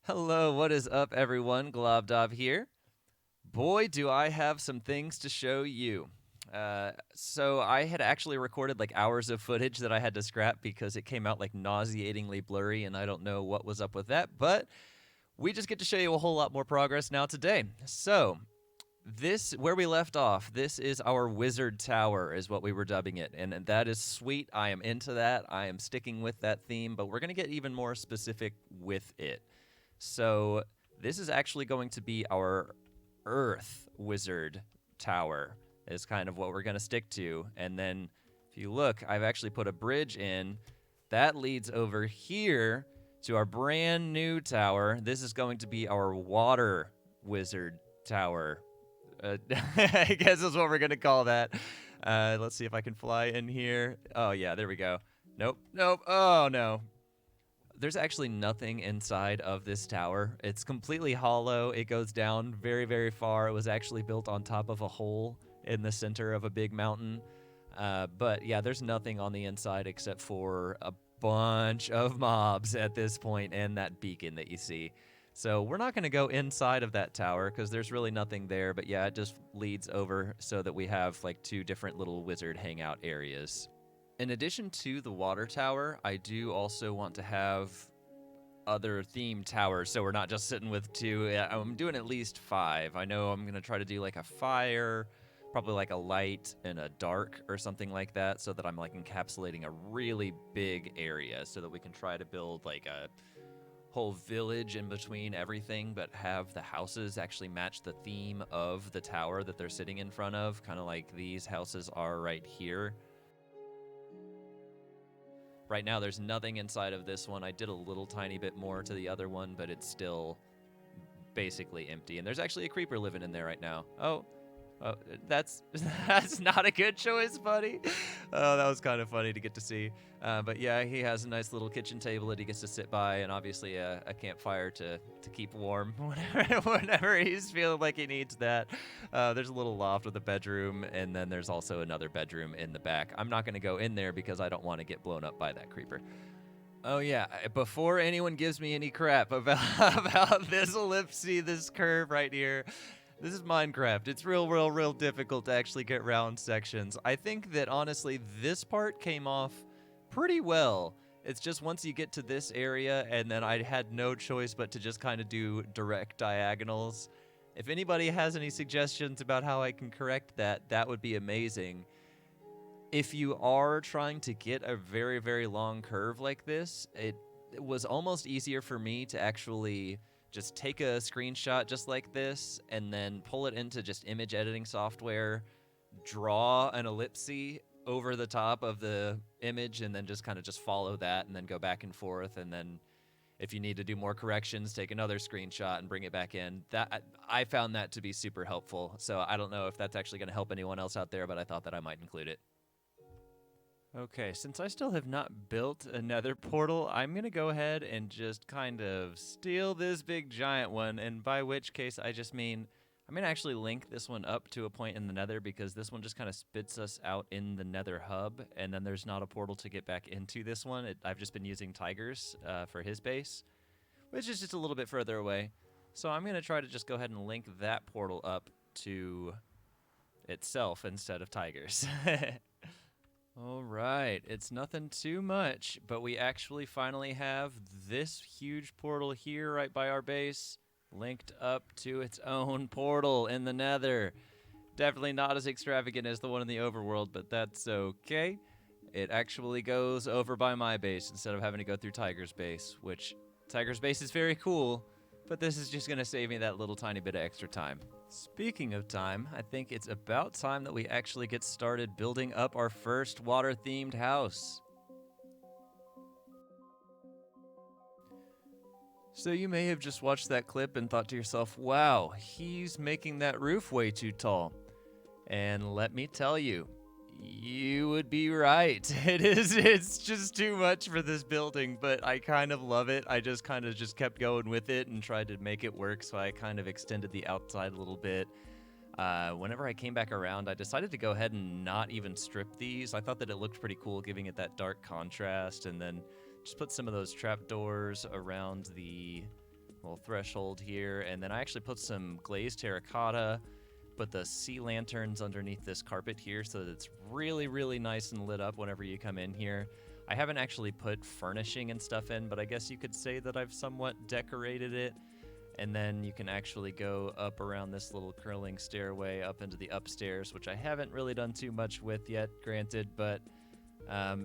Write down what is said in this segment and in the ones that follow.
Hello, what is up, everyone? Glob here. Boy, do I have some things to show you. So I had actually recorded like hours of footage that I had to scrap because it came out like nauseatingly blurry, and I don't know what was up with that. But we just get to show you a whole lot more progress now today. So this, where we left off, this is our wizard tower, is what we were dubbing it, and that is sweet. I am into that. I am sticking with that theme, but we're gonna get even more specific with it. So this is actually going to be our Earth Wizard Tower, is kind of what we're going to stick to. And then if you look, I've actually put a bridge in. That leads over here to our brand new tower. This is going to be our Water Wizard Tower. I guess that's what we're going to call that. Let's see if I can fly in here. Oh, yeah, there we go. Nope, nope. Oh, no. There's actually nothing inside of this tower. It's completely hollow. It goes down very, very far. It was actually built on top of a hole in the center of a big mountain. But yeah, there's nothing on the inside except for a bunch of mobs at this point and that beacon that you see. So we're not going to go inside of that tower because there's really nothing there. But yeah, it just leads over so that we have like two different little wizard hangout areas. In addition to the water tower, I do also want to have other themed towers, so we're not just sitting with two. I'm doing at least 5. I know I'm going to try to do like a fire, probably like a light and a dark or something like that, so that I'm like encapsulating a really big area so that we can try to build like a whole village in between everything, but have the houses actually match the theme of the tower that they're sitting in front of, kind of like these houses are right here. Right now, there's nothing inside of this one. I did a little tiny bit more to the other one, but it's still basically empty. And there's actually a creeper living in there right now. Oh, that's that's not a good choice, buddy. Oh, that was kind of funny to get to see. But yeah, he has a nice little kitchen table that he gets to sit by, and obviously a campfire to keep warm whenever he's feeling like he needs that. There's a little loft with a bedroom, and then there's also another bedroom in the back. I'm not going to go in there because I don't want to get blown up by that creeper. Oh yeah, before anyone gives me any crap about this ellipse, this curve right here, this is Minecraft. It's real difficult to actually get round sections. I think that honestly, this part came off pretty well. It's just once you get to this area, and then I had no choice but to just kind of do direct diagonals. If anybody has any suggestions about how I can correct that, that would be amazing. If you are trying to get a very, very long curve like this, it was almost easier for me to actually just take a screenshot just like this and then pull it into just image editing software, draw an ellipse over the top of the image, and then just kind of just follow that and then go back and forth. And then if you need to do more corrections, take another screenshot and bring it back in. That I found that to be super helpful. So I don't know if that's actually going to help anyone else out there, but I thought that I might include it. Okay, since I still have not built another portal, I'm going to go ahead and just kind of steal this big giant one, and by which case I just mean I'm going to actually link this one up to a point in the nether because this one just kind of spits us out in the nether hub, and then there's not a portal to get back into this one. I've just been using Tiger's for his base, which is just a little bit further away. So I'm going to try to just go ahead and link that portal up to itself instead of Tiger's. All right, it's nothing too much, but we actually finally have this huge portal here right by our base linked up to its own portal in the nether. Definitely not as extravagant as the one in the overworld, but that's okay. It actually goes over by my base instead of having to go through Tiger's base, which Tiger's base is very cool, but this is just going to save me that little tiny bit of extra time. Speaking of time, I think it's about time that we actually get started building up our first water-themed house. So you may have just watched that clip and thought to yourself, wow, he's making that roof way too tall. And let me tell you, you would be right. It's just too much for this building, but I kind of love it. I just kind of kept going with it and tried to make it work, so I kind of extended the outside a little bit. Whenever I came back around, I decided to go ahead and not even strip these. I thought that it looked pretty cool giving it that dark contrast, and then just put some of those trapdoors around the Little threshold here, and then I actually put some glazed terracotta, put the sea lanterns underneath this carpet here so that it's really, really nice and lit up whenever you come in here. I haven't actually put furnishing and stuff in, but I guess you could say that I've somewhat decorated it. And then you can actually go up around this little curling stairway up into the upstairs, which I haven't really done too much with yet, granted, but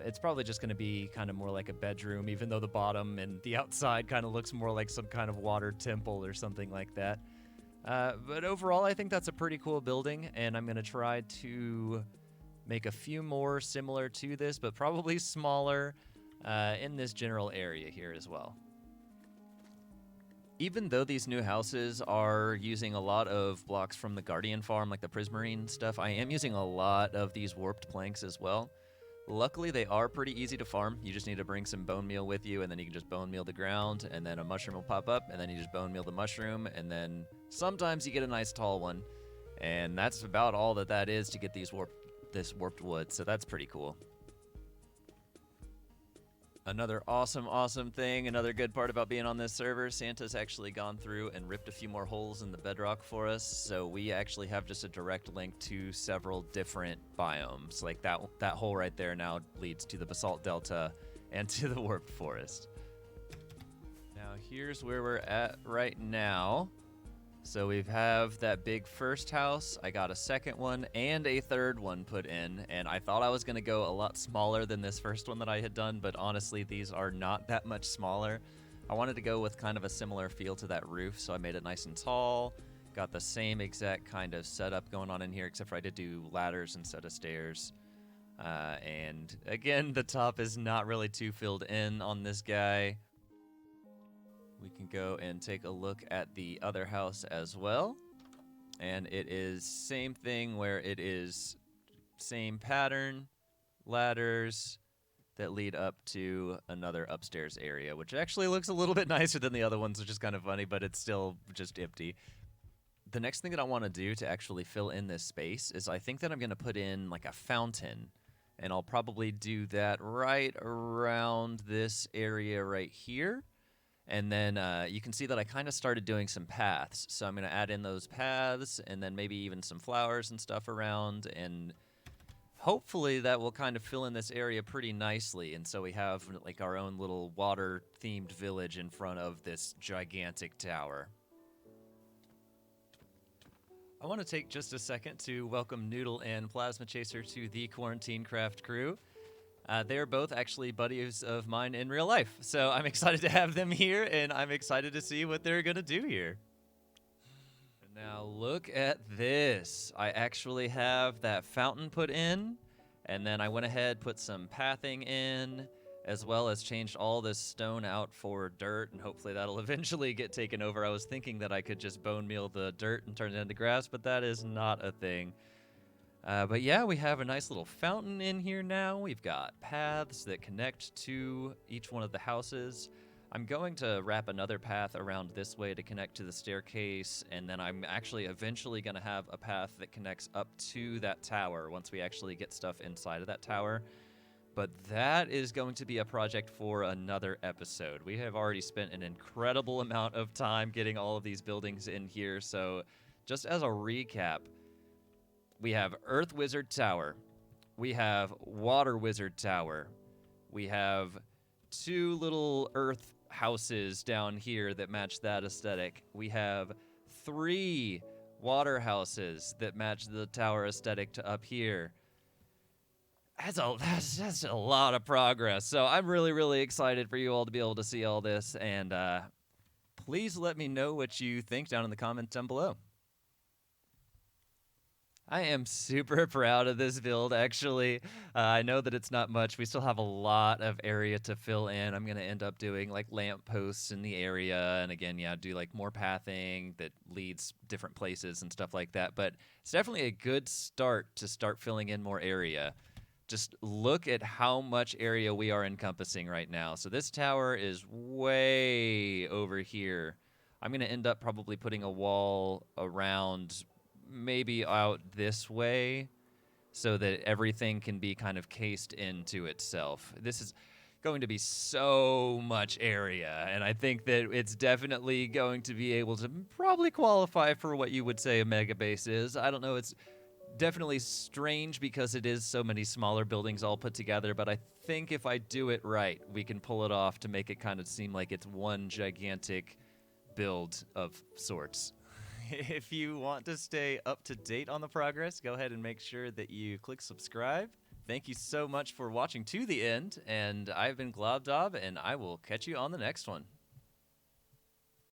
it's probably just going to be kind of more like a bedroom, even though the bottom and the outside kind of looks more like some kind of water temple or something like that. But overall, I think that's a pretty cool building, and I'm going to try to make a few more similar to this, but probably smaller in this general area here as well. Even though these new houses are using a lot of blocks from the Guardian farm, like the Prismarine stuff, I am using a lot of these warped planks as well. Luckily, they are pretty easy to farm. You just need to bring some bone meal with you, and then you can just bone meal the ground, and then a mushroom will pop up, and then you just bone meal the mushroom, and then sometimes you get a nice tall one. And that's about all that is to get this warped wood, so that's pretty cool. Another awesome thing, another good part about being on this server, Santa's actually gone through and ripped a few more holes in the bedrock for us, so we actually have just a direct link to several different biomes. Like that hole right there now leads to the Basalt Delta and to the Warped Forest. Now here's where we're at right now. So we have that big first house, I got a second one, and a third one put in, and I thought I was going to go a lot smaller than this first one that I had done, but honestly, these are not that much smaller. I wanted to go with kind of a similar feel to that roof, so I made it nice and tall, got the same exact kind of setup going on in here, except for I did do ladders instead of stairs. And again, the top is not really too filled in on this guy. We can go and take a look at the other house as well. And it is same thing where it is same pattern, ladders that lead up to another upstairs area, which actually looks a little bit nicer than the other ones, which is kind of funny, but it's still just empty. The next thing that I want to do to actually fill in this space is I think that I'm going to put in like a fountain. And I'll probably do that right around this area right here. And then you can see that I kind of started doing some paths. So I'm going to add in those paths and then maybe even some flowers and stuff around. And hopefully that will kind of fill in this area pretty nicely. And so we have like our own little water-themed village in front of this gigantic tower. I want to take just a second to welcome Noodle and Plasma Chaser to the Quarantine Craft crew. They're both actually buddies of mine in real life, so I'm excited to have them here, and I'm excited to see what they're going to do here. Now look at this. I actually have that fountain put in, and then I went ahead, put some pathing in, as well as changed all this stone out for dirt, and hopefully that'll eventually get taken over. I was thinking that I could just bone meal the dirt and turn it into grass, but that is not a thing. But yeah, we have a nice little fountain in here now. We've got paths that connect to each one of the houses. I'm going to wrap another path around this way to connect to the staircase, and then I'm actually eventually going to have a path that connects up to that tower once we actually get stuff inside of that tower. But that is going to be a project for another episode. We have already spent an incredible amount of time getting all of these buildings in here, so just as a recap, we have Earth Wizard Tower. We have Water Wizard Tower. We have two little Earth houses down here that match that aesthetic. We have 3 water houses that match the tower aesthetic to up here. That's a lot of progress. So I'm really, really excited for you all to be able to see all this. And please let me know what you think down in the comments down below. I am super proud of this build, actually. I know that it's not much. We still have a lot of area to fill in. I'm going to end up doing like lamp posts in the area. And again, yeah, do like more pathing that leads different places and stuff like that. But it's definitely a good start to start filling in more area. Just look at how much area we are encompassing right now. So this tower is way over here. I'm going to end up probably putting a wall around maybe out this way so that everything can be kind of cased into itself. going to be so much area, and I think that it's definitely going to be able to probably qualify for what you would say a mega base is. I don't know, it's definitely strange because it is so many smaller buildings all put together, but I think if I do it right, we can pull it off to make it kind of seem like it's one gigantic build of sorts. If you want to stay up to date on the progress, go ahead and make sure that you click subscribe. Thank you so much for watching to the end, and I've been Globdob, and I will catch you on the next one.